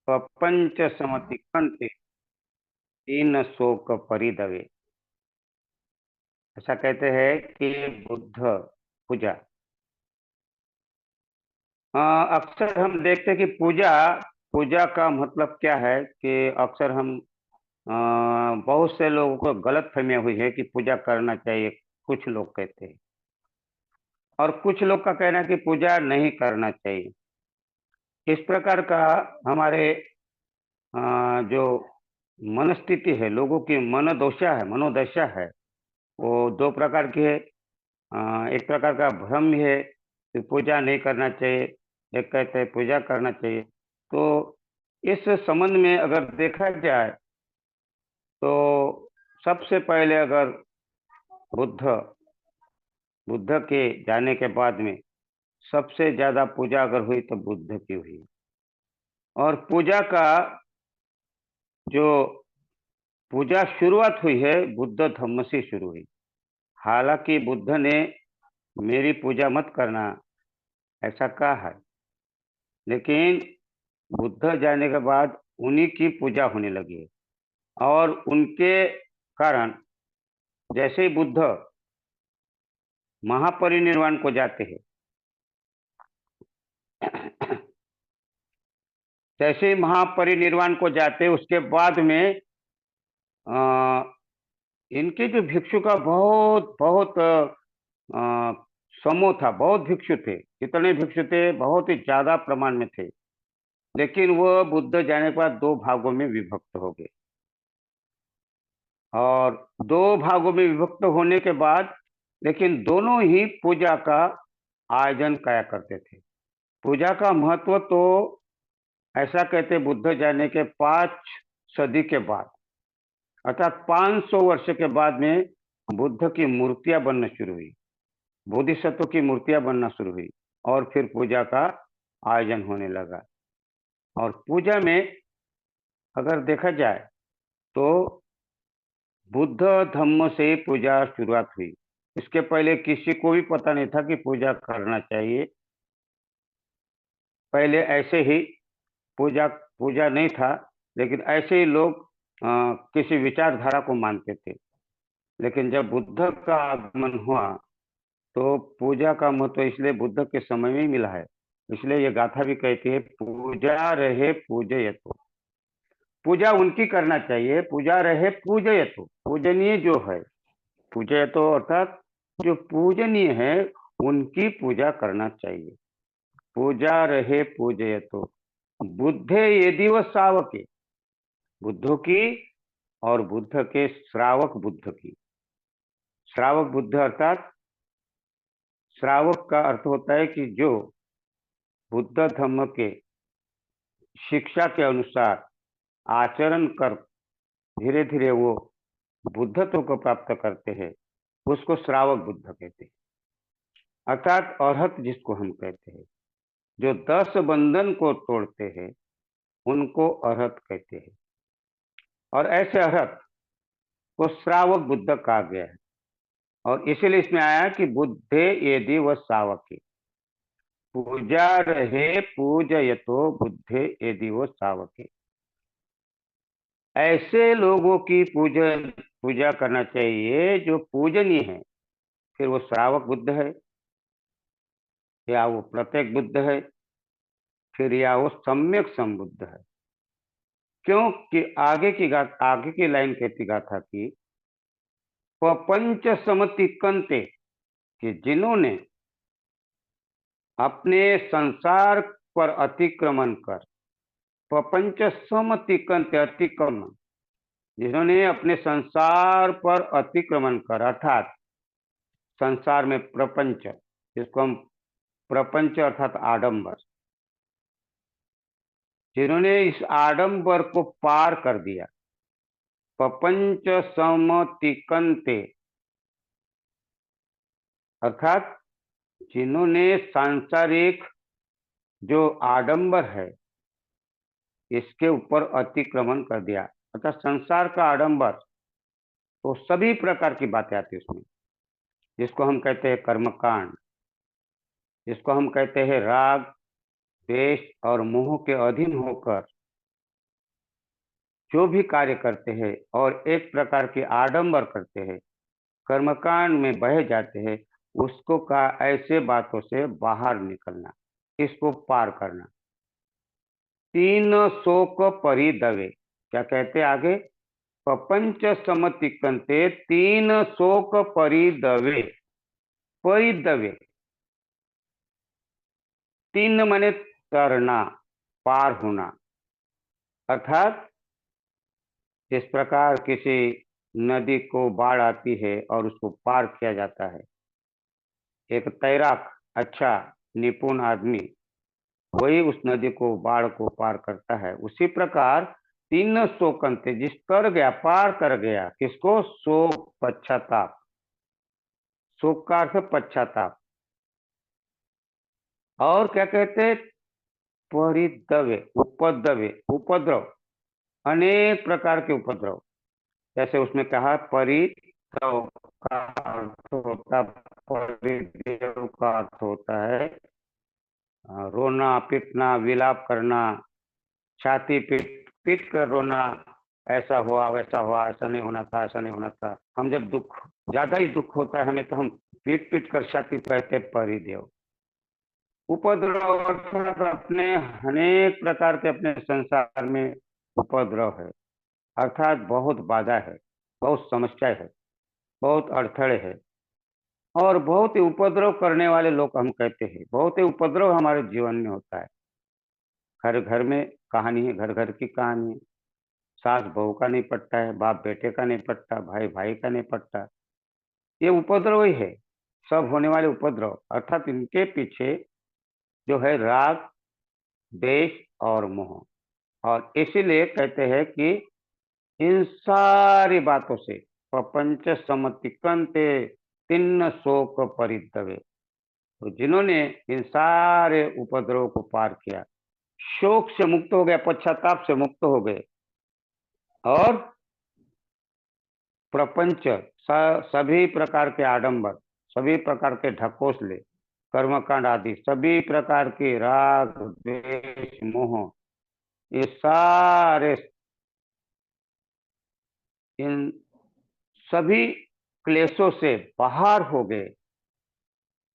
प्रपंच समतिक्कन्ते तीन शोक परिदवे। ऐसा कहते हैं कि बुद्ध पूजा। अक्सर हम देखते हैं कि पूजा पूजा का मतलब क्या है कि अक्सर हम बहुत से लोगों को गलत फहमियां हुई है कि पूजा करना चाहिए। कुछ लोग कहते हैं और कुछ लोग का कहना है कि पूजा नहीं करना चाहिए। इस प्रकार का हमारे जो मनस्थिति है, लोगों की मनोदशा है, वो दो प्रकार की है। एक प्रकार का भ्रम है कि पूजा नहीं करना चाहिए, एक कहते हैं पूजा करना चाहिए। तो इस संबंध में अगर देखा जाए तो सबसे पहले अगर बुद्ध बुद्ध के जाने के बाद में सबसे ज्यादा पूजा अगर हुई तो बुद्ध की हुई। और पूजा का जो पूजा शुरुआत हुई है बुद्ध धम्म से शुरू हुई। हालांकि बुद्ध ने मेरी पूजा मत करना ऐसा कहा है, लेकिन बुद्ध जाने के बाद उन्हीं की पूजा होने लगी है। और उनके कारण जैसे ही बुद्ध महापरिनिर्वाण को जाते हैं, जैसे ही महापरिनिर्वाण को जाते हैं उसके बाद में अ, इनके जो भिक्षु का बहुत बहुत समूह था। बहुत भिक्षु थे। कितने भिक्षु थे? बहुत ही ज्यादा प्रमाण में थे। लेकिन वह बुद्ध जाने के बाद दो भागों में विभक्त हो गए। और दो भागों में विभक्त होने के बाद लेकिन दोनों ही पूजा का आयोजन किया करते थे। पूजा का महत्व तो ऐसा कहते बुद्ध जाने के 5 सदी के बाद, अर्थात 500 वर्ष के बाद में बुद्ध की मूर्तियां बनना शुरू हुई, बोधिसत्व की मूर्तियां बनना शुरू हुई और फिर पूजा का आयोजन होने लगा। और पूजा में अगर देखा जाए तो बुद्ध धम्म से पूजा शुरुआत हुई। इसके पहले किसी को भी पता नहीं था कि पूजा करना चाहिए। पहले ऐसे ही पूजा पूजा नहीं था, लेकिन ऐसे ही लोग किसी विचारधारा को मानते थे। लेकिन जब बुद्ध का आगमन हुआ तो पूजा का महत्व इसलिए बुद्ध के समय में ही मिला है। इसलिए ये गाथा भी कहती है, पूजा रहे पूजयतो। पूजा उनकी करना चाहिए, पूजा रहे पूजयतो। पूजनीय जो है, पूजयतो अर्थात जो पूजनीय है उनकी पूजा करना चाहिए। पूजा रहे पूजयतो बुद्धे यदि व श्रावके, बुद्धों की और बुद्ध के श्रावक बुद्ध की। श्रावक बुद्ध अर्थात श्रावक का अर्थ होता है कि जो बुद्ध धम्म के शिक्षा के अनुसार आचरण कर धीरे धीरे वो बुद्धत्व को प्राप्त करते हैं, उसको श्रावक बुद्ध कहते हैं। अर्थात अरहत जिसको हम कहते हैं, जो 10 बंधन को तोड़ते हैं उनको अरहत कहते हैं। और ऐसे अरहत को श्रावक बुद्ध कहा गया है। और इसीलिए इसमें आया कि बुद्धे यदि व श्रावके, पूजा रहे पूजयतो बुद्धे यदि व श्रावके। ऐसे लोगों की पूजा पूजा करना चाहिए जो पूजनीय है। फिर वो श्रावक बुद्ध है या वो प्रत्येक बुद्ध है, फिर या वो सम्यक संबुद्ध है। क्योंकि आगे की लाइन कहती गाथा की पंच समति कंते, कि जिन्होंने अपने संसार पर अतिक्रमण कर, प्रपंच समति कंते अतिक्रमण, जिन्होंने अपने संसार पर अतिक्रमण कर अर्थात संसार में प्रपंच, जिसको हम प्रपंच अर्थात आडंबर, जिन्होंने इस आडंबर को पार कर दिया। प्रपंच समतिकंते अर्थात जिन्होंने सांसारिक जो आडंबर है इसके ऊपर अतिक्रमण कर दिया। अर्थात संसार का आडंबर तो सभी प्रकार की बातें आती है उसमें, जिसको हम कहते हैं कर्मकांड, जिसको हम कहते हैं राग द्वेष और मोह के अधीन होकर जो भी कार्य करते हैं और एक प्रकार की आडंबर करते हैं, कर्मकांड में बह जाते हैं, उसको का ऐसे बातों से बाहर निकलना, इसको पार करना। तीन शोक परिदवे, क्या कहते आगे? प्रपंच समतिकंते तीन शोक परिदवे। परिदवे, तीन माने तरना, पार होना। अर्थात जिस प्रकार किसी नदी को बाढ़ आती है और उसको पार किया जाता है, एक तैराक अच्छा निपुण आदमी वही उस नदी को बाढ़ को पार करता है। उसी प्रकार तीन शोकंते, जिस कर गया पार कर गया, किसको? शोक पश्चाताप। शोक का अर्थ पश्चाताप। और क्या कहते हैं? परिदवे, उपद्रवे, उपद्रव, अनेक प्रकार के उपद्रव। जैसे उसमें कहा परिद्रव का अर्थ होता, परिदेव का अर्थ होता है रोना पीटना, विलाप करना, छाती पीट पीट कर रोना, ऐसा हुआ वैसा हुआ, ऐसा नहीं होना था, ऐसा नहीं होना था। हम जब दुख ज्यादा ही दुख होता है हमें, तो हम पीट पीट कर छाती कहते परिदेव। उपद्रव अर्थात अपने अनेक प्रकार के अपने संसार में उपद्रव है, अर्थात बहुत बाधा है, बहुत समस्या है, बहुत अड़थड़े है, और बहुत ही उपद्रव करने वाले लोग हम कहते हैं। बहुत ही उपद्रव हमारे जीवन में होता है। घर घर में कहानी है, घर घर की कहानी है। सास बहू का नहीं पटता है, बाप बेटे का नहीं पटता, भाई भाई का नहीं पटता। ये उपद्रव ही है, सब होने वाले उपद्रव। अर्थात इनके पीछे जो है राग, द्वेष और मोह। और इसीलिए कहते हैं कि इन सारी बातों से प्रपंच समतिकंते तिन्न शोक परिदवे। तो जिन्होंने इन सारे उपद्रव को पार किया, शोक से मुक्त हो गए, पश्चाताप से मुक्त हो गए, और प्रपंच सभी प्रकार के आडंबर, सभी प्रकार के ढकोसले, कर्मकांड आदि सभी प्रकार के राग द्वेष मोह, ये सारे इन सभी क्लेशों से बाहर हो गए,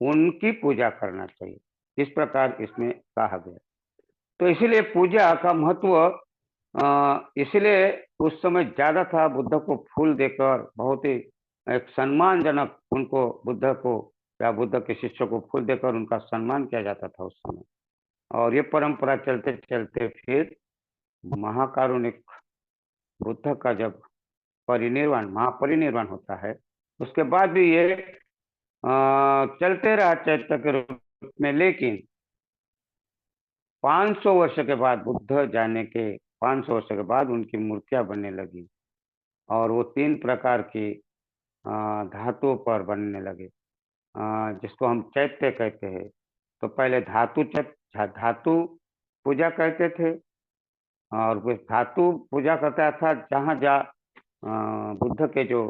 उनकी पूजा करना चाहिए, इस प्रकार इसमें कहा गया। तो इसीलिए पूजा का महत्व इसलिए उस समय ज्यादा था। बुद्ध को फूल देकर बहुत ही एक सम्मानजनक उनको, बुद्ध को या बुद्ध के शिष्य को फूल देकर उनका सम्मान किया जाता था उस समय। और ये परंपरा चलते चलते फिर महाकारुणिक बुद्ध का जब परिनिर्वाण, महापरिनिर्वाण होता है, उसके बाद भी ये चलते रहा चैत्य के रूप में। लेकिन 500 वर्ष के बाद, बुद्ध जाने के 500 वर्ष के बाद उनकी मूर्तियां बनने लगी, और वो तीन प्रकार की धातुओं पर बनने लगे, जिसको हम चैत्य कहते हैं। तो पहले धातु पूजा करते थे, और वो धातु पूजा करता था जहाँ जहाँ बुद्ध के जो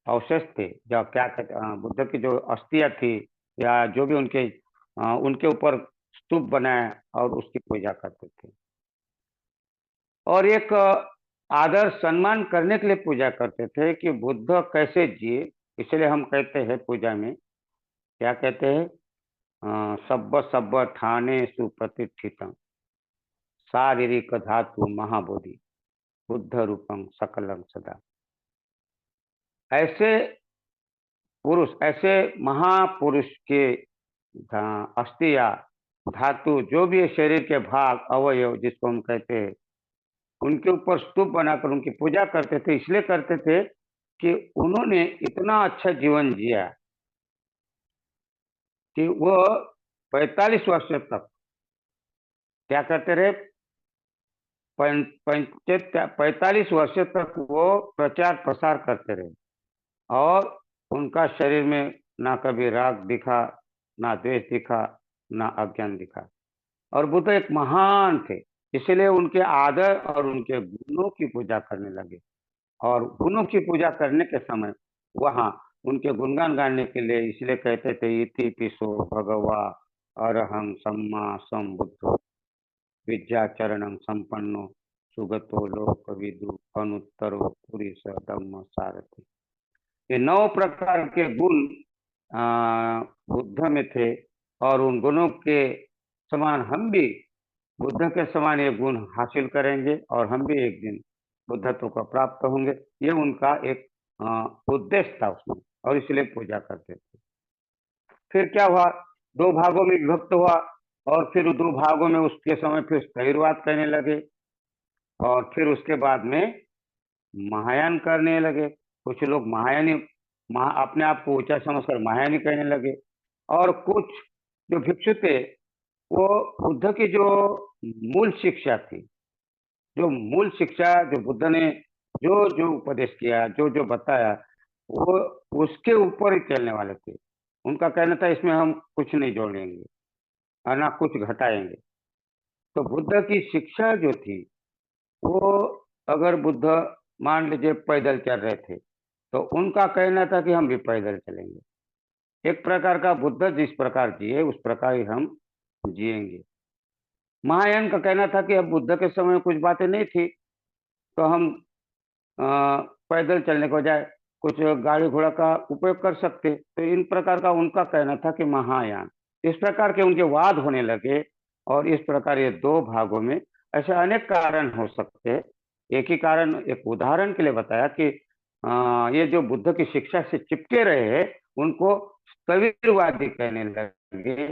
अवशेष थे, जो क्या कहते बुद्ध की जो अस्थियां थी, या जो भी उनके ऊपर स्तूप बनाया और उसकी पूजा करते थे। और एक आदर सम्मान करने के लिए पूजा करते थे कि बुद्ध कैसे जिए। इसलिए हम कहते हैं पूजा में, क्या कहते हैं? सब्ब सब्ब ठाने सुप्रतिष्ठितम् शारीरिक धातु महाबोधि बुद्ध रूपम सकलम सदा। ऐसे पुरुष, ऐसे महापुरुष के अस्थि या धातु, जो भी है शरीर के भाग अवयव जिसको हम कहते हैं, उनके ऊपर स्तूप बनाकर उनकी पूजा करते थे। इसलिए करते थे कि उन्होंने इतना अच्छा जीवन जिया कि वो 45 वर्ष तक क्या करते रहे? 45 वर्ष तक वो प्रचार प्रसार करते रहे, और उनका शरीर में ना कभी राग दिखा, ना द्वेष दिखा, ना अज्ञान दिखा। और बुद्ध एक महान थे, इसलिए उनके आदर और उनके गुणों की पूजा करने लगे। और गुणों की पूजा करने के समय वहाँ उनके गुणगान गाने के लिए इसलिए कहते थे, इति पिसो भगवा अरहं सम्मा संबुद्धो विद्याचरणं संपन्नो सुगतो लोकविदु अनुत्तरो पुरुष धम्म सारथि। ये 9 प्रकार के गुण बुद्ध में थे, और उन गुणों के समान हम भी बुद्ध के समान ये गुण हासिल करेंगे, और हम भी एक दिन बुद्धत्व को प्राप्त होंगे। ये उनका एक उद्देश्य था उसमें, और इसलिए पूजा करते थे। फिर क्या हुआ, 2 भागों में विभक्त हुआ, और फिर 2 भागों में उसके समय फिर स्थैर्यवाद कहने लगे, और फिर उसके बाद में महायान करने लगे। कुछ लोग महायानी अपने आप को ऊंचा समझकर महायानी कहने लगे, और कुछ जो भिक्षु थे वो बुद्ध की जो मूल शिक्षा थी, जो मूल शिक्षा जो बुद्ध ने जो जो उपदेश किया, जो जो बताया, वो उसके ऊपर ही चलने वाले थे। उनका कहना था इसमें हम कुछ नहीं जोड़ेंगे और ना कुछ घटाएंगे। तो बुद्ध की शिक्षा जो थी वो, अगर बुद्ध मान लीजिए पैदल चल रहे थे तो उनका कहना था कि हम भी पैदल चलेंगे। एक प्रकार का बुद्ध जिस प्रकार जिए उस प्रकार ही हम जिएंगे। महायान का कहना था कि अब बुद्ध के समय में कुछ बातें नहीं थी, तो हम पैदल चलने को जाए कुछ गाड़ी घोड़ा का उपयोग कर सकते। तो इन प्रकार का उनका कहना था कि महायान। इस प्रकार के उनके वाद होने लगे, और इस प्रकार ये 2 भागों में ऐसे अनेक कारण हो सकते हैं। एक ही कारण, एक उदाहरण के लिए बताया कि ये जो बुद्ध की शिक्षा से चिपके रहे हैं उनको स्थविरवादी कहने लगे,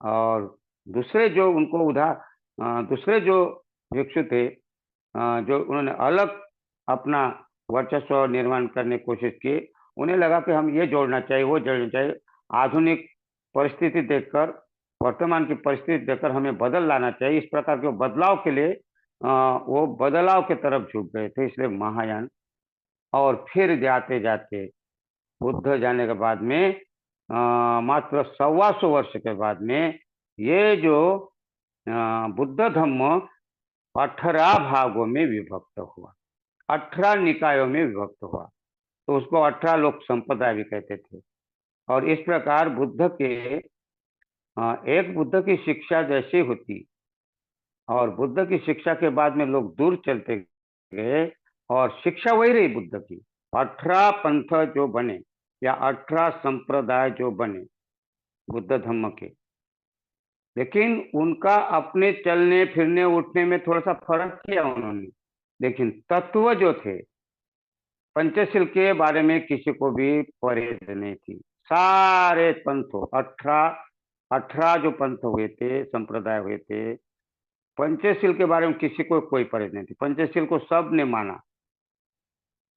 और दूसरे जो उनको दूसरे जो भिक्षु थे, जो उन्होंने अलग अपना वर्चस्व निर्माण करने की कोशिश की, उन्हें लगा कि हम ये जोड़ना चाहिए, वो जोड़ना चाहिए। आधुनिक परिस्थिति देखकर, वर्तमान की परिस्थिति देखकर हमें बदल लाना चाहिए। इस प्रकार के बदलाव के लिए वो बदलाव की तरफ झुक गए थे, इसलिए महायान। और फिर जाते जाते बुद्ध जाने के बाद में मात्र 125 वर्ष के बाद में ये जो बुद्ध धम्म 18 भागों में विभक्त हुआ, 18 निकायों में विभक्त हुआ। तो उसको 18 लोक संप्रदाय भी कहते थे। और इस प्रकार बुद्ध के एक बुद्ध की शिक्षा जैसी होती, और बुद्ध की शिक्षा के बाद में लोग दूर चलते गए, और शिक्षा वही रही बुद्ध की। 18 पंथ जो बने, या 18 संप्रदाय जो बने बुद्ध धम्म के, लेकिन उनका अपने चलने फिरने उठने में थोड़ा सा फर्क किया उन्होंने, लेकिन तत्व जो थे, पंचशील के बारे में किसी को भी परहेज नहीं थी। सारे पंथों 18 जो पंथ हुए थे, संप्रदाय हुए थे, पंचशील के बारे में किसी को कोई परहेज नहीं थी। पंचशील को सब ने माना।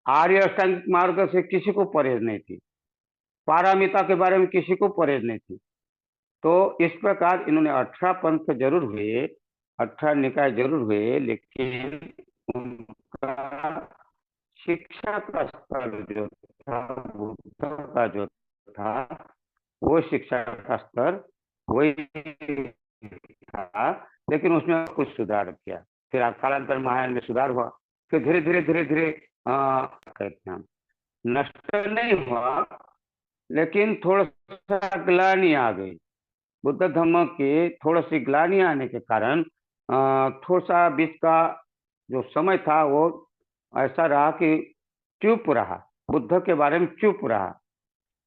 आर्य अष्टांगिक मार्ग से किसी को परहेज नहीं थी। पारमिता के बारे में किसी को परहेज नहीं थी। तो इस प्रकार इन्होंने 18 पंथ जरूर हुए, 18 निकाय जरूर हुए, लेकिन उनका शिक्षा का स्तर जो था, बुद्ध का जो था, वो शिक्षा का स्तर वही था, लेकिन उसमें कुछ सुधार किया। फिर कालांतर महायान में सुधार हुआ। फिर धीरे धीरे कहते हैं नष्ट नहीं हुआ, लेकिन थोड़ा सा ग्लानि आ गई। बुद्ध धम्म के थोड़ा सी ग्लानि आने के कारण थोड़ा सा बीच का जो समय था वो ऐसा रहा कि चुप रहा, बुद्ध के बारे में चुप रहा।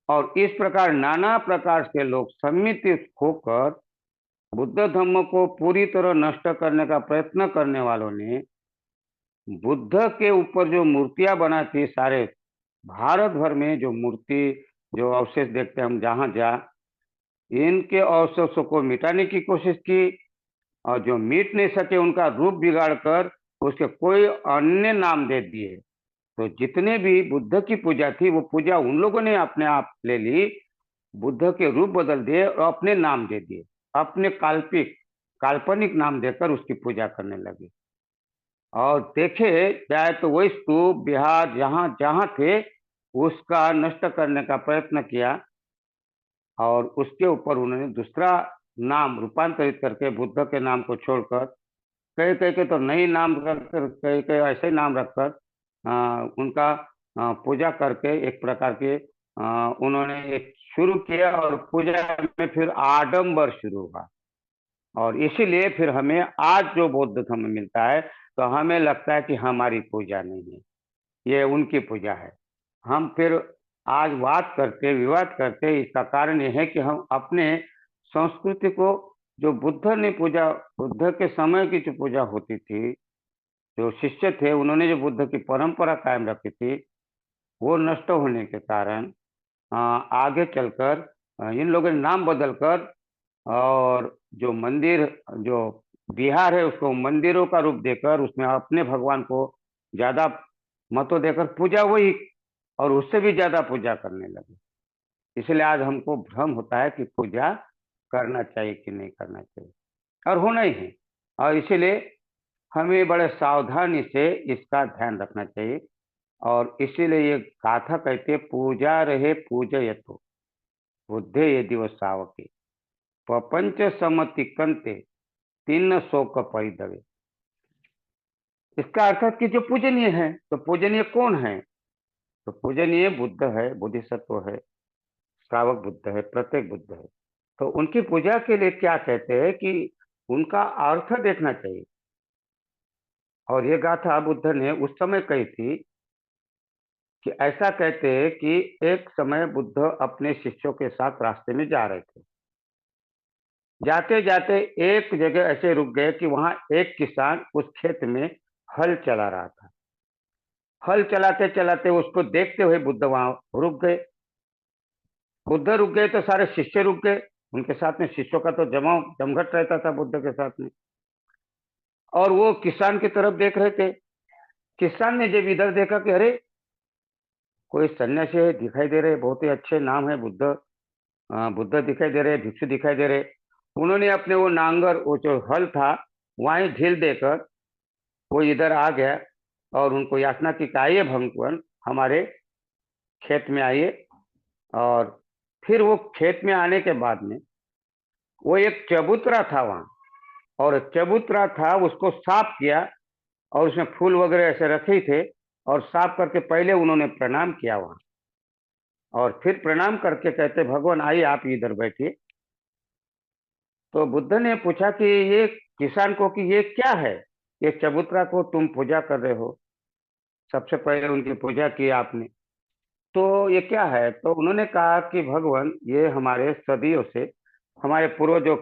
और इस प्रकार नाना प्रकार से लोग सम्मिलित होकर बुद्ध धम्म को पूरी तरह नष्ट करने का प्रयत्न करने वालों ने बुद्ध के ऊपर जो मूर्तियां बनाती, सारे भारत भर में जो मूर्ति, जो अवशेष देखते हैं हम जहां जहां, इनके अवशेषों को मिटाने की कोशिश की, और जो मिट नहीं सके उनका रूप बिगाड़ कर उसके कोई अन्य नाम दे दिए। तो जितने भी बुद्ध की पूजा थी वो पूजा उन लोगों ने अपने आप ले ली, बुद्ध के रूप बदल दिए और अपने नाम दे दिए, अपने काल्पनिक नाम देकर उसकी पूजा करने लगे। और देखे जाए तो वही स्तूप बिहार जहां जहां थे उसका नष्ट करने का प्रयत्न किया, और उसके ऊपर उन्होंने दूसरा नाम रूपांतरित करके बुद्ध के नाम को छोड़कर कई कई के तो नई नाम रखकर, कई कई ऐसे नाम रखकर उनका पूजा करके एक प्रकार के उन्होंने एक शुरू किया, और पूजा में फिर आडंबर शुरू हुआ। और इसीलिए फिर हमें आज जो बौद्ध धर्म मिलता है तो हमें लगता है कि हमारी पूजा नहीं है, ये उनकी पूजा है। हम फिर आज बात करते विवाद करते, इसका कारण यह है कि हम अपने संस्कृति को, जो बुद्ध ने पूजा, बुद्ध के समय की जो पूजा होती थी, जो शिष्य थे उन्होंने जो बुद्ध की परंपरा कायम रखी थी, वो नष्ट होने के कारण आगे चलकर इन लोगों ने नाम बदलकर और जो मंदिर, जो बिहार है उसको मंदिरों का रूप देकर उसमें अपने भगवान को ज्यादा महत्व देकर पूजा वही, और उससे भी ज्यादा पूजा करने लगे। इसलिए आज हमको भ्रम होता है कि पूजा करना चाहिए कि नहीं करना चाहिए, और होना ही है। और इसीलिए हमें बड़े सावधानी से इसका ध्यान रखना चाहिए। और इसीलिए ये गाथा कहते हैं, पूजा रहे पूजयतो बुद्धे यदि वो सावके प्रपंच समति कंते तीन शोक परिदवे। इसका अर्थ है कि जो पूजनीय है, तो पूजनीय कौन है? तो पूजनीय बुद्ध है, बोधिसत्व है, श्रावक बुद्ध है, प्रत्येक बुद्ध है। तो उनकी पूजा के लिए क्या कहते हैं कि उनका अर्थ देखना चाहिए। और ये गाथा बुद्ध ने उस समय कही थी कि ऐसा कहते हैं कि एक समय बुद्ध अपने शिष्यों के साथ रास्ते में जा रहे थे। जाते जाते एक जगह ऐसे रुक गए कि वहां एक किसान उस खेत में हल चला रहा था। हल चलाते चलाते उसको देखते हुए बुद्ध वहां रुक गए। बुद्ध रुक गए तो सारे शिष्य रुक गए। उनके साथ में शिष्यों का तो जमघट रहता था बुद्ध के साथ में। और वो किसान की तरफ देख रहे थे। किसान ने जब इधर देखा कि अरे, कोई सन्यासी दिखाई दे रहे, बहुत ही अच्छे नाम है बुद्ध, बुद्ध दिखाई दे रहे, भिक्षु दिखाई दे रहे। उन्होंने अपने वो नांगर, वो जो हल था, वहीं ढील देकर वो इधर आ गया और उनको याचना की कि आइए भगवान, हमारे खेत में आइए। और फिर वो खेत में आने के बाद में वो एक चबूतरा था वहां, और चबूतरा था उसको साफ किया, और उसमें फूल वगैरह ऐसे रखे ही थे। और साफ करके पहले उन्होंने प्रणाम किया वहां, और फिर प्रणाम करके कहते भगवान आइए आप इधर बैठिए। तो बुद्ध ने पूछा कि ये किसान को कि ये क्या है, ये चबूतरा को तुम पूजा कर रहे हो, सबसे पहले उनकी पूजा की आपने, तो ये क्या है? तो उन्होंने कहा कि भगवान, ये हमारे सदियों से, हमारे पूर्वजों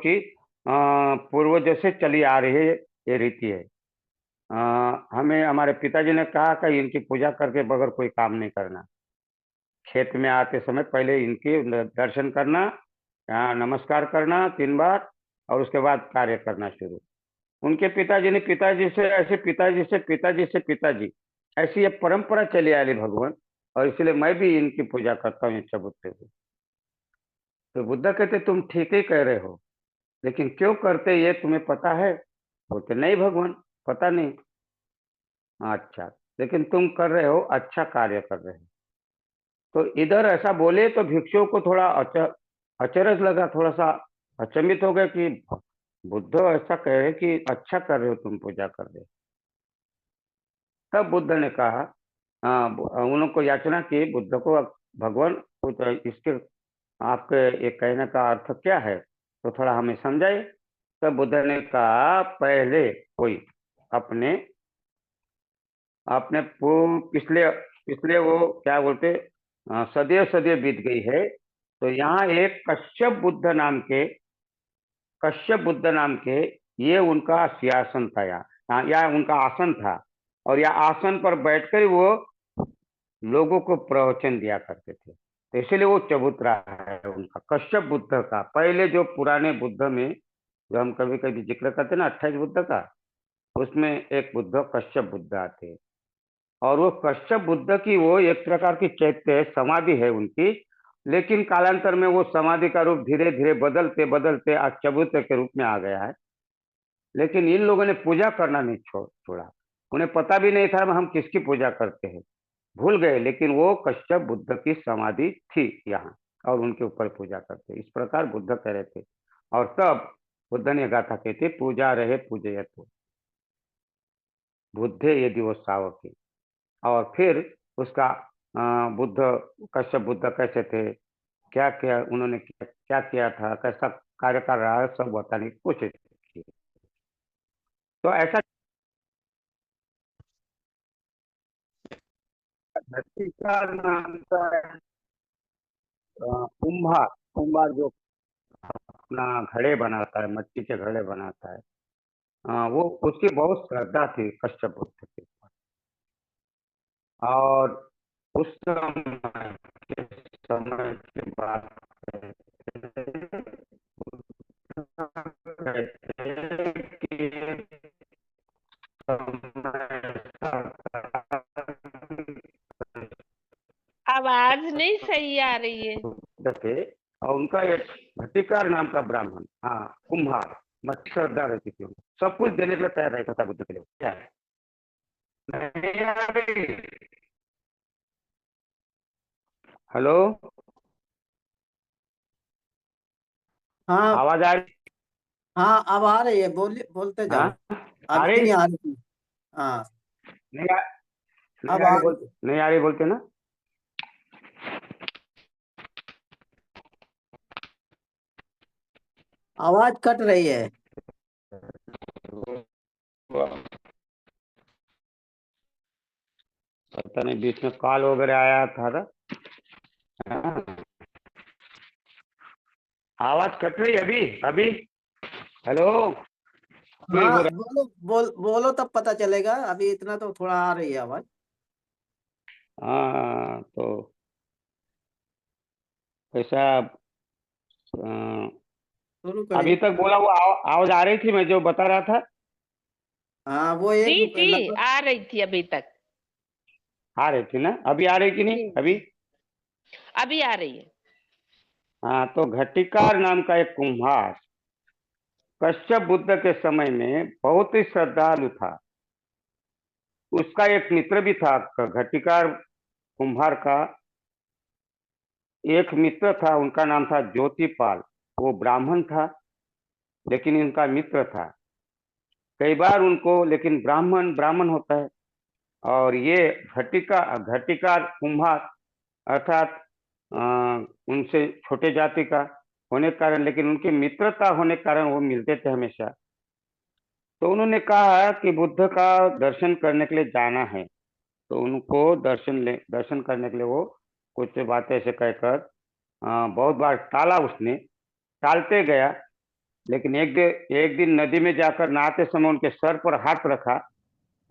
से चली आ रही है, ये रीति है। हमें हमारे पिताजी ने कहा कि इनकी पूजा करके बगैर कोई काम नहीं करना। खेत में आते समय पहले इनके दर्शन करना, नमस्कार करना 3 बार, और उसके बाद कार्य करना शुरू। उनके पिताजी ने पिताजी से ऐसे, पिताजी से पिताजी से पिताजी, ऐसी ये परंपरा चली आ रही भगवान, और इसलिए मैं भी इनकी पूजा करता हूँ, ये चबूतरे को। तो बुद्ध कहते तुम ठीक ही कह रहे हो, लेकिन क्यों करते ये तुम्हें पता है? बोलते नहीं भगवान, पता नहीं। अच्छा, लेकिन तुम कर रहे हो, अच्छा कार्य कर रहे हो। तो इधर ऐसा बोले तो भिक्षुओं को थोड़ा अचरज लगा, थोड़ा सा अचंभित हो गए कि बुद्ध ऐसा कहे कि अच्छा कर रहे हो, तुम पूजा कर रहे हो। तब बुद्ध ने कहा, उनको याचना की बुद्ध को, भगवान कुछ इसके, आपके ये कहने का अर्थ क्या है, तो थोड़ा हमें समझाइए। तब बुद्ध ने कहा, पहले कोई अपने अपने पिछले पिछले वो क्या बोलते, सदैव सदैव बीत गई है। तो यहाँ एक कश्यप बुद्ध नाम के, ये उनका सिंहासन था, या उनका आसन था। और या आसन पर बैठकर वो लोगों को प्रवचन दिया करते थे, तो इसलिए वो चबूतरा है उनका, कश्यप बुद्ध का। पहले जो पुराने बुद्ध में, जो हम कभी कभी जिक्र करते ना 28 बुद्ध का, उसमें एक बुद्ध कश्यप बुद्ध आते। और वो कश्यप बुद्ध की वो एक प्रकार की चैत्य समाधि है उनकी। लेकिन कालांतर में वो समाधि का रूप धीरे धीरे बदलते बदलते आज चबूतरे के रूप में आ गया है। लेकिन इन लोगों ने पूजा करना नहीं छोड़ा। उन्हें पता भी नहीं था हम किसकी पूजा करते हैं, भूल गए। लेकिन वो कश्यप बुद्ध की समाधि थी यहाँ, और उनके ऊपर पूजा करते, इस प्रकार बुद्ध कह रहे थे। और तब बुद्ध ने गाथा कहती, पूजा रहे पूजयतो बुद्धे यदि वो सावके। और फिर उसका बुद्ध, कश्यप बुद्ध कैसे थे, क्या क्या उन्होंने क्या किया था, कैसा कार्य कर रहा है, सब बताने की कोशिश। तो ऐसा घटिकार नाम का कुम्हार कुम्हार जो अपना घड़े बनाता है, मिट्टी के घड़े बनाता है, वो उसकी बहुत श्रद्धा थी कश्यप बुद्ध की। और उस समय की बात कहते हैं कि समय ऐसा आवाज नहीं सही आ रही है। था थे, और उनका एक घटिकार नाम का ब्राह्मण, हाँ कुम्हार, मत श्रद्धा रहती थी उनको। सब कुछ देने के लिए तैयार रहता था बुद्ध के लिए। क्या है? नहीं आ रही? हेलो, हाँ आवाज आ रही? हाँ, अब आ रही है, बोलते हाँ, जाओ। आ अभी रही? नहीं आ रही थी। हाँ, नहीं आ, नहीं अब आ आ रही रही बोलते, है। नहीं आ रही बोलते ना। आवाज कट रही है। पता नहीं, बीच में कॉल वगैरह आया था ना। हाँ, आवाज कट रही है अभी अभी। हेलो, नहीं हो हाँ, रहा। बोलो तब पता चलेगा। अभी इतना तो थोड़ा आ रही है आवाज। हाँ, तो ऐसा शुरू अभी करिए। तक बोला वो आवाज आ रही थी, मैं जो बता रहा था। हाँ, वो एक जी जी, लगभग। आ रही थी अभी तक। आ रही थी ना, अभी आ रही कि नहीं जी अभी? अभी आ रही है। हाँ, तो घटिकार नाम का एक कुम्हार कश्यप बुद्ध के समय में बहुत ही श्रद्धालु था। उसका एक मित्र भी था, घटिकार कुम्हार का एक मित्र था, उनका नाम था ज्योतिपाल। वो ब्राह्मण था, लेकिन इनका मित्र था। कई बार उनको, लेकिन ब्राह्मण ब्राह्मण होता है, और ये घटिकार कुम्हार अर्थात अ, उनसे छोटे जाति का होने के कारण, लेकिन उनकी मित्रता होने के कारण वो मिलते थे हमेशा। तो उन्होंने कहा कि बुद्ध का दर्शन करने के लिए जाना है। तो उनको दर्शन करने के लिए वो कुछ बातें ऐसे कहकर बहुत बार टाला उसने, टालते गया। लेकिन एक दिन नदी में जाकर नहाते समय उनके सर पर हाथ रखा,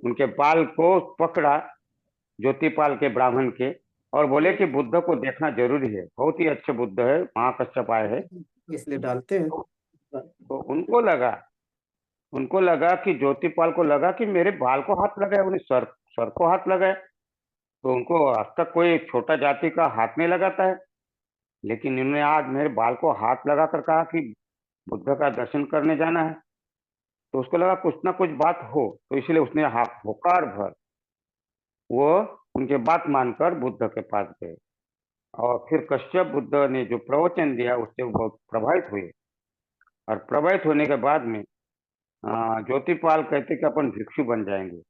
उनके बाल को पकड़ा, ज्योतिपाल के ब्राह्मण के, और बोले कि बुद्ध को देखना जरूरी है, बहुत ही अच्छे बुद्ध है, महाकश्यप आए हैं। इसलिए डालते हैं। तो, तो उनको लगा कि ज्योतिपाल को लगा कि मेरे बाल को हाथ लगाए, उन्हें सर को हाथ लगाए। तो उनको आज तक कोई छोटा जाति का हाथ नहीं लगाता है, लेकिन इन्होंने आज मेरे बाल को हाथ लगाकर कहा कि बुद्ध का दर्शन करने जाना है। तो उसको लगा कुछ ना कुछ बात हो, तो इसलिए उसने हाथ होकार भर वो उनके बात मानकर बुद्ध के पास गए। और फिर कश्यप बुद्ध ने जो प्रवचन दिया उससे वो बहुत प्रभावित हुए। और प्रभावित होने के बाद में ज्योतिपाल कहते कि अपन भिक्षु बन जाएंगे,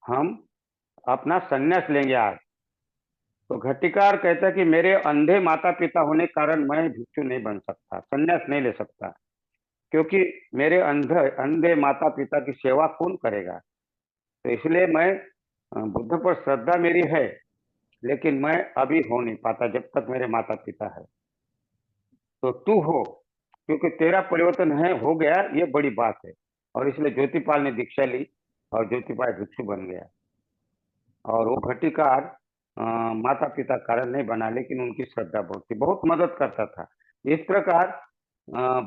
हम अपना संन्यास लेंगे आज। तो घटिकार कहता है कि मेरे अंधे माता पिता होने के कारण मैं भिक्षु नहीं बन सकता, संन्यास नहीं ले सकता, क्योंकि मेरे अंधे माता पिता की सेवा कौन करेगा। तो इसलिए मैं बुद्ध पर श्रद्धा मेरी है, लेकिन मैं अभी हो नहीं पाता जब तक मेरे माता पिता है। तो तू हो, क्योंकि तेरा परिवर्तन है हो गया, ये बड़ी बात है। और इसलिए ज्योतिपाल ने दीक्षा ली और ज्योतिपाल भिक्षु बन गया। और वो घटिकार माता पिता कारण नहीं बना, लेकिन उनकी श्रद्धा बहुत थी, बहुत मदद करता था। इस प्रकार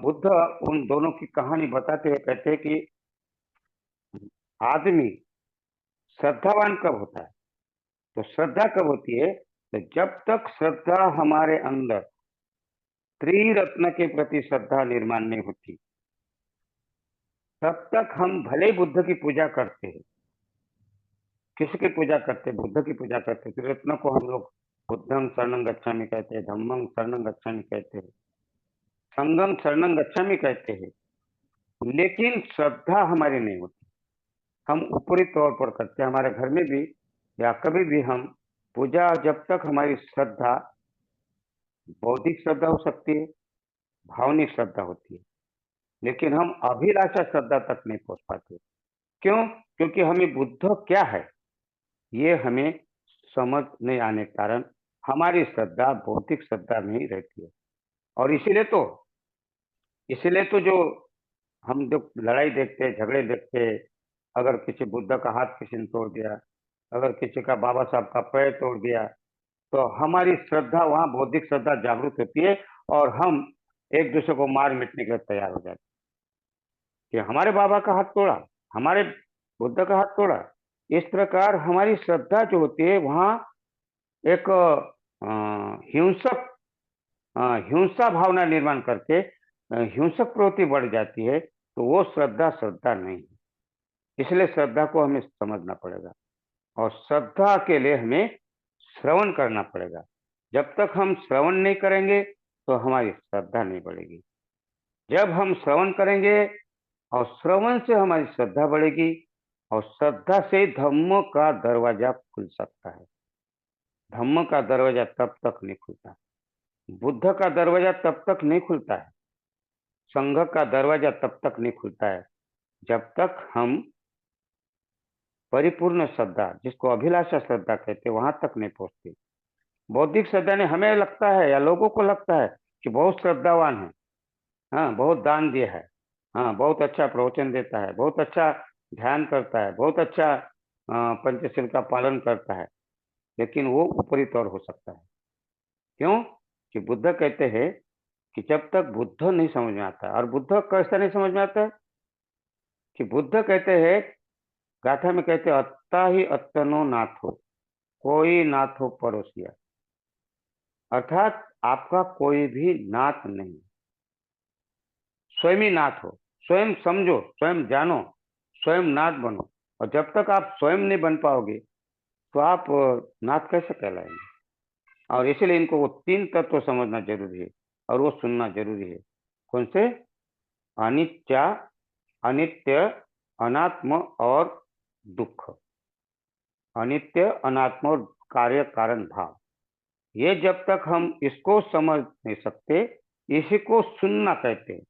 बुद्ध उन दोनों की कहानी बताते हुए कहते हैं कि आदमी श्रद्धावान कब होता है? तो श्रद्धा कब होती है? तो जब तक श्रद्धा हमारे अंदर त्रिरत्न के प्रति श्रद्धा निर्माण नहीं होती, तब तक हम भले ही बुद्ध की पूजा करते हैं, किसकी पूजा करते हैं? बुद्ध की पूजा करते हैं। त्रिरत्न को हम लोग बुद्धं शरणं गच्छामि कहते हैं, धम्मं शरणं गच्छामि कहते हैं, संघं शरणं गच्छामि कहते हैं, लेकिन श्रद्धा हमारी नहीं होती। हम ऊपरी तौर पर करते हैं, हमारे घर में भी या कभी भी हम पूजा, जब तक हमारी श्रद्धा बौद्धिक श्रद्धा हो सकती है, भावनिक श्रद्धा होती है, लेकिन हम अभिलाषा श्रद्धा तक नहीं पहुंच पाते। क्यों? क्योंकि हमें बुद्ध क्या है ये हमें समझ नहीं आने के कारण हमारी श्रद्धा भौतिक श्रद्धा में ही रहती है। और इसीलिए तो जो हम जो लड़ाई देखते हैं, झगड़े देखते हैं, अगर किसी बुद्ध का हाथ किसी ने तोड़ दिया, अगर किसी का बाबा साहब का पैर तोड़ दिया, तो हमारी श्रद्धा वहाँ बौद्धिक श्रद्धा जागृत होती है और हम एक दूसरे को मार मिटने के लिए तैयार हो जाते हैं कि हमारे बाबा का हाथ तोड़ा, हमारे बुद्ध का हाथ तोड़ा। इस प्रकार हमारी श्रद्धा जो होती है वहाँ एक हिंसक हिंसा भावना निर्माण करके हिंसक प्रवृत्ति बढ़ जाती है, तो वो श्रद्धा श्रद्धा नहीं है। इसलिए श्रद्धा को हमें समझना पड़ेगा और श्रद्धा के लिए हमें श्रवण करना पड़ेगा। जब तक हम श्रवण नहीं करेंगे तो हमारी श्रद्धा नहीं बढ़ेगी। जब हम श्रवण करेंगे और श्रवण से हमारी श्रद्धा बढ़ेगी और श्रद्धा से धम्म का दरवाजा खुल सकता है। धम्म का दरवाजा तब तक नहीं खुलता, बुद्ध का दरवाजा तब तक नहीं खुलता है, संघ का दरवाजा तब तक नहीं खुलता है जब तक हम परिपूर्ण श्रद्धा, जिसको अभिलाषा श्रद्धा कहते हैं, वहां तक नहीं पहुंचते। बौद्धिक श्रद्धा ने हमें लगता है या लोगों को लगता है कि बहुत श्रद्धावान है, हाँ बहुत दान दिया है, हाँ बहुत अच्छा प्रवचन देता है, बहुत अच्छा ध्यान करता है, बहुत अच्छा पंचशील का पालन करता है, लेकिन वो ऊपरी तौर हो सकता है। क्यों? कि बुद्ध कहते हैं कि जब तक बुद्ध नहीं समझ में आता, और बुद्ध कैसा नहीं समझ में आता है कि बुद्ध कहते हैं, गाथा में कहते हैं, अत्ता ही अत्तनो नाथो, कोई नाथ हो पड़ोसिया, अर्थात आपका कोई भी नाथ नहीं, स्वयं ही नाथ हो। स्वयं समझो, स्वयं जानो, स्वयं नाथ बनो। और जब तक आप स्वयं नहीं बन पाओगे तो आप नाथ कैसे कहलाएंगे? और इसीलिए इनको वो तीन तत्व समझना जरूरी है और वो सुनना जरूरी है। कौन से? अनित्य, अनित्य, अनात्म और दुख। अनित्य, अनात्म और कार्य कारण भाव, ये जब तक हम इसको समझ नहीं सकते, इसी को सुनना कहते हैं।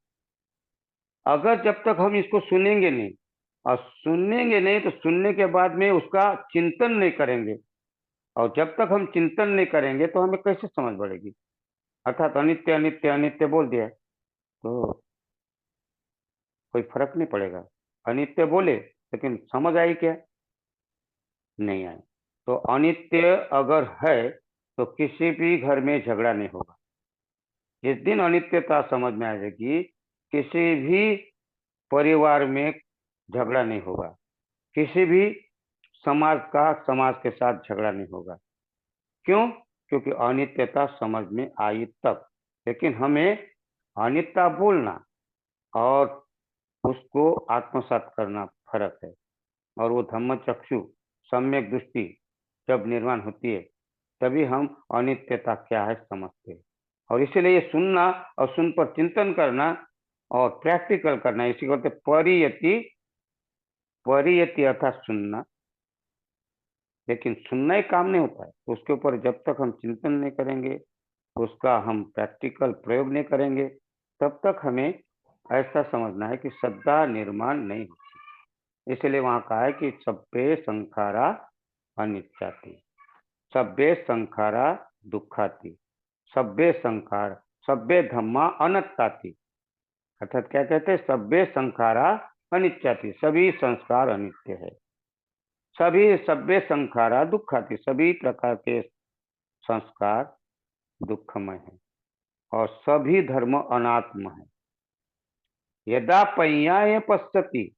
अगर जब तक हम इसको सुनेंगे नहीं, और सुनेंगे नहीं तो सुनने के बाद में उसका चिंतन नहीं करेंगे, और जब तक हम चिंतन नहीं करेंगे तो हमें कैसे समझ पड़ेगी? अर्थात अनित्य अनित्य अनित्य बोल दिया तो कोई फर्क नहीं पड़ेगा। अनित्य बोले लेकिन समझ आई क्या? नहीं आई। तो अनित्य अगर है तो किसी भी घर में झगड़ा नहीं होगा। जिस दिन अनित्यता समझ में आ जाएगी, किसी भी परिवार में झगड़ा नहीं होगा, किसी भी समाज का समाज के साथ झगड़ा नहीं होगा। क्यों? क्योंकि अनित्यता समझ में आई तब। लेकिन हमें अनित्य बोलना और उसको आत्मसात करना फर्क है। और वो धम्मचक्षु सम्यक दृष्टि जब निर्माण होती है तभी हम अनित्यता क्या है समझते हैं। और इसीलिए सुनना और सुन पर चिंतन करना और प्रैक्टिकल करना, इसी को कहते परियति। परियति अर्थात सुनना, लेकिन सुनना ही काम नहीं होता है। तो उसके ऊपर जब तक हम चिंतन नहीं करेंगे, उसका हम प्रैक्टिकल प्रयोग नहीं करेंगे, तब तक हमें ऐसा समझना है कि श्रद्धा निर्माण नहीं होती। इसलिए वहां कहा है कि सब्बे संखारा अनित्याति, सब्बे संखारा दुखाति, सब्बे संखार, सब्बे धम्मा अनत्ताति। अर्थात क्या कहते हैं? सब्बे संखारा अनित्याति, सभी संस्कार अनित्य है। सभी सब्बे संखारा दुखाति, सभी प्रकार के संस्कार दुखमय है और सभी धर्म अनात्म है। यदा पय्याय पश्यति,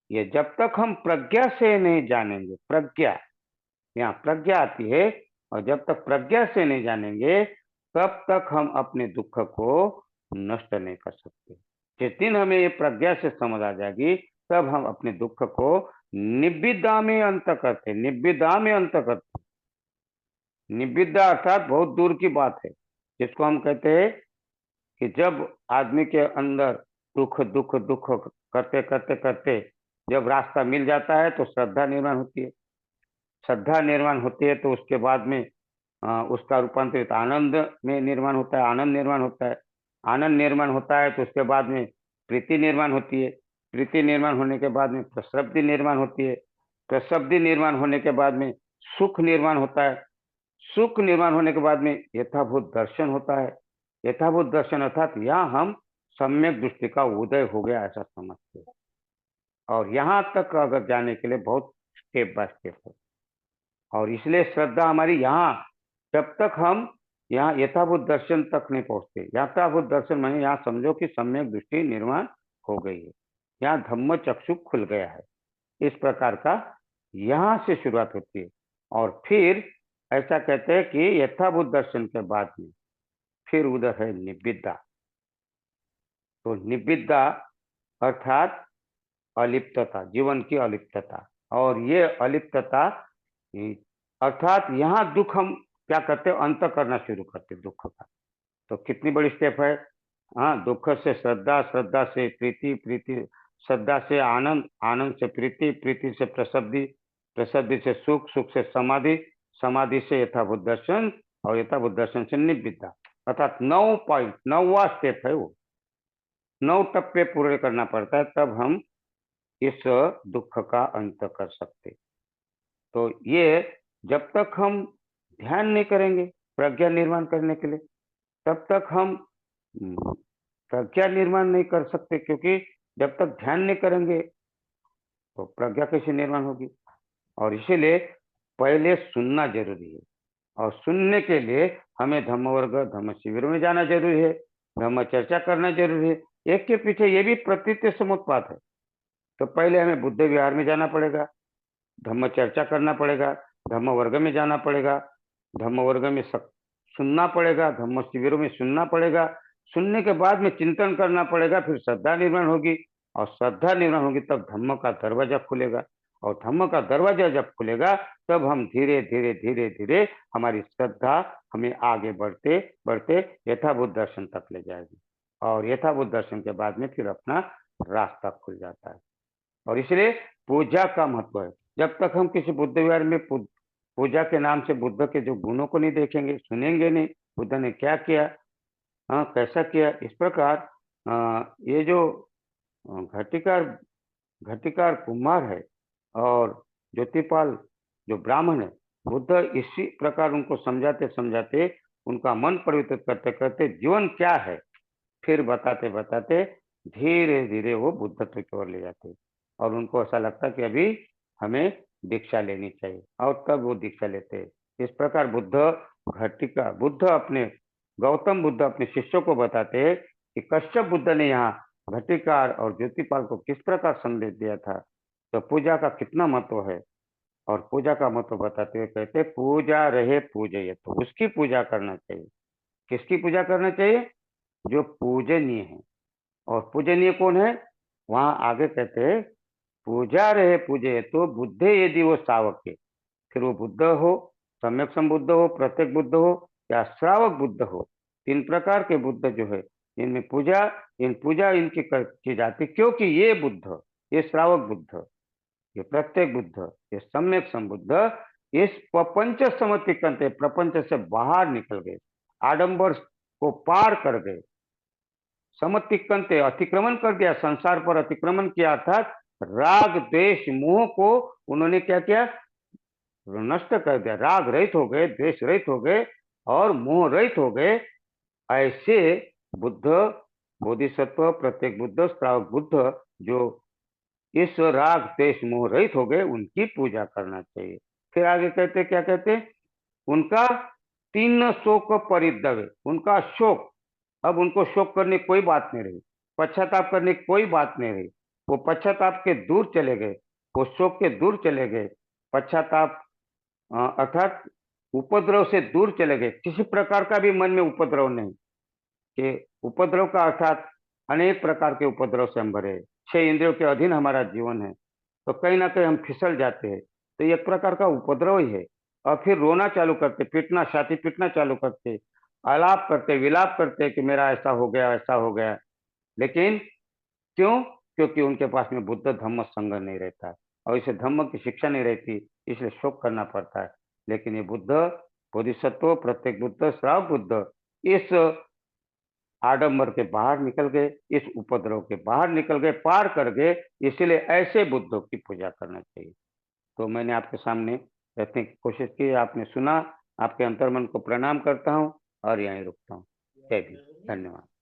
ये जब तक हम प्रज्ञा से नहीं जानेंगे, प्रज्ञा, यहाँ प्रज्ञा आती है, और जब तक प्रज्ञा से नहीं जानेंगे तब तक हम अपने दुख को नष्ट नहीं कर सकते। जिस दिन हमें ये प्रज्ञा से समझ आ जाएगी तब हम अपने दुख को निब्बिदा में अंत करते, निब्बिदा में अंत करते। निब्बिदा अर्थात बहुत दूर की बात है, जिसको हम कहते हैं कि जब आदमी के अंदर दुख दुख दुख करते करते करते जब रास्ता मिल जाता है तो श्रद्धा निर्माण होती है। श्रद्धा निर्माण होती है तो उसके बाद में उसका रूपांतरित आनंद में निर्माण होता है, आनंद निर्माण होता है। आनंद निर्माण होता है तो उसके बाद में प्रीति निर्माण होती है। प्रीति निर्माण होने के बाद में प्रसब्धि निर्माण होती है, प्रसब्धि निर्माण होने के बाद में सुख निर्माण होता है, सुख निर्माण होने के बाद में यथाभूत दर्शन होता है। यथाभूत दर्शन अर्थात यहाँ हम सम्यक दृष्टि का उदय हो गया ऐसा समझते हैं। और यहाँ तक अगर जाने के लिए बहुत स्टेप बाय स्टेप है, और इसलिए श्रद्धा हमारी यहाँ, जब तक हम यहाँ यथाभूत दर्शन तक नहीं पहुंचते, यथाभूत दर्शन माने यहाँ समझो कि सम्यक दृष्टि निर्माण हो गई है, यहाँ धम्म चक्षु खुल गया है, इस प्रकार का यहाँ से शुरुआत होती है। और फिर ऐसा कहते हैं कि यथाभूत दर्शन के बाद में फिर उधर है निब्बिदा। तो निब्बिदा अर्थात अलिप्तता, जीवन की अलिप्तता। और ये अलिप्तता अर्थात यहाँ दुख हम क्या करते हैं, अंत करना शुरू करते दुख का। तो कितनी बड़ी स्टेप है। हाँ, दुख से श्रद्धा, श्रद्धा से प्रीति, प्रीति श्रद्धा से आनंद, आनंद से प्रीति, प्रीति से प्रसब्धि, प्रसब्धि से सुख, सुख से समाधि, समाधि से यथाभूत दर्शन, और यथाभूत दर्शन से निब्बिदा। अर्थात 9 पॉइंट, 9वां स्टेप है वो, 9 टप्पे पूरे करना पड़ता है, तब हम इस दुख का अंत कर सकते। तो ये जब तक हम ध्यान नहीं करेंगे प्रज्ञा निर्माण करने के लिए, तब तक हम प्रज्ञा निर्माण नहीं कर सकते, क्योंकि जब तक ध्यान नहीं करेंगे तो प्रज्ञा कैसे निर्माण होगी। और इसीलिए पहले सुनना जरूरी है, और सुनने के लिए हमें धम्म वर्ग, धम्म शिविरों में जाना जरूरी है, धम्म चर्चा करना जरूरी है। एक के पीछे ये भी प्रतीत समुत्पात है। तो पहले हमें बुद्ध विहार में जाना पड़ेगा, धम्म चर्चा करना पड़ेगा, धम्म वर्ग में जाना पड़ेगा, धम्म वर्ग में सुनना पड़ेगा, धम्म शिविरों में सुनना पड़ेगा, सुनने के बाद में चिंतन करना पड़ेगा, फिर श्रद्धा निर्माण होगी, और श्रद्धा निर्माण होगी तब धम्म का दरवाजा खुलेगा, और धम्म का दरवाजा जब खुलेगा तब हम धीरे धीरे धीरे धीरे हमारी श्रद्धा हमें आगे बढ़ते बढ़ते यथाभूत दर्शन तक ले जाएगी, और यथाभूत दर्शन के बाद में फिर अपना रास्ता खुल जाता है। और इसलिए पूजा का महत्व है। जब तक हम किसी बुद्ध विहार में पूजा के नाम से बुद्ध के जो गुणों को नहीं देखेंगे, सुनेंगे नहीं, बुद्ध ने क्या किया, हाँ कैसा किया, इस प्रकार ये जो घटिकार कुम्हार है और ज्योतिपाल जो ब्राह्मण है, बुद्ध इसी प्रकार उनको समझाते समझाते, उनका मन परिवर्तित करते करते जीवन क्या है फिर बताते बताते धीरे धीरे वो बुद्धत्व की ओर ले जाते, और उनको ऐसा लगता कि अभी हमें दीक्षा लेनी चाहिए, और तब वो दीक्षा लेते हैं। इस प्रकार बुद्ध अपने गौतम बुद्ध अपने शिष्यों को बताते हैं कि कश्यप बुद्ध ने यहाँ घटिकार और ज्योतिपाल को किस प्रकार संदेश दिया था, तो पूजा का कितना महत्व है। और पूजा का महत्व बताते हुए कहते पूजा रहे पूजय, तो उसकी पूजा करना चाहिए। किसकी पूजा करना चाहिए, जो पूजनीय है। और पूजनीय कौन है, वहां आगे कहते हैं पूजा रहे पूजय, तो बुद्धे यदि वो सावक है, फिर वो बुद्ध हो, सम्यक संबुद्ध हो, प्रत्येक बुद्ध हो, या श्रावक बुद्ध हो, 3 प्रकार के बुद्ध जो है इनमें पूजा इनकी की जाती, क्योंकि ये बुद्ध, ये श्रावक बुद्ध, ये प्रत्येक बुद्ध, ये सम्यक संबुद्ध इस प्रपंच समतिक्रांत, प्रपंच से बाहर निकल गए, आडंबर को पार कर गए, समतिक्रांत अतिक्रमण कर दिया, संसार पर अतिक्रमण किया, अर्थात राग द्वेष मोह को उन्होंने क्या किया, नष्ट कर दिया, राग रहित हो गए, द्वेष रहित हो गए, और मोह रहित हो गए। ऐसे बुद्ध, बोधिसत्व, प्रत्येक बुद्ध, श्रावक बुद्ध जो इस राग द्वेष मोह रहित हो गए, उनकी पूजा करना चाहिए। फिर आगे कहते क्या कहते, उनका 3 शोक परिदवे, उनका शोक, अब उनको शोक करने कोई बात नहीं रही, पश्चाताप करने की कोई बात नहीं रही, वो पश्चाताप के दूर चले गए, वो शोक के दूर चले गए, पश्चाताप अर्थात उपद्रव से दूर चले गए, किसी प्रकार का भी मन में उपद्रव नहीं, कि उपद्रव का अर्थात अनेक प्रकार के उपद्रव से हम भरे, 6 इंद्रियों के अधीन हमारा जीवन है, तो कहीं ना कहीं हम फिसल जाते हैं, तो एक प्रकार का उपद्रव ही है। और फिर रोना चालू करते, पीटना, छाती पीटना चालू करते, आलाप करते, विलाप करते कि मेरा ऐसा हो गया, ऐसा हो गया। लेकिन क्यों, क्योंकि उनके पास में बुद्ध धम्म संग नहीं रहता, और इसे धम्म की शिक्षा नहीं रहती, इसलिए शोक करना पड़ता है। लेकिन ये बुद्ध, बोधिसत्व, प्रत्येक बुद्ध, श्रावक बुद्ध इस आडंबर के बाहर निकल गए, इस उपद्रव के बाहर निकल गए, पार कर गए। इसलिए ऐसे बुद्धों की पूजा करना चाहिए। तो मैंने आपके सामने रखने की कोशिश की, आपने सुना। आपके अंतर्मन को प्रणाम करता हूँ और यहीं रुकता हूँ। जय भीम, धन्यवाद।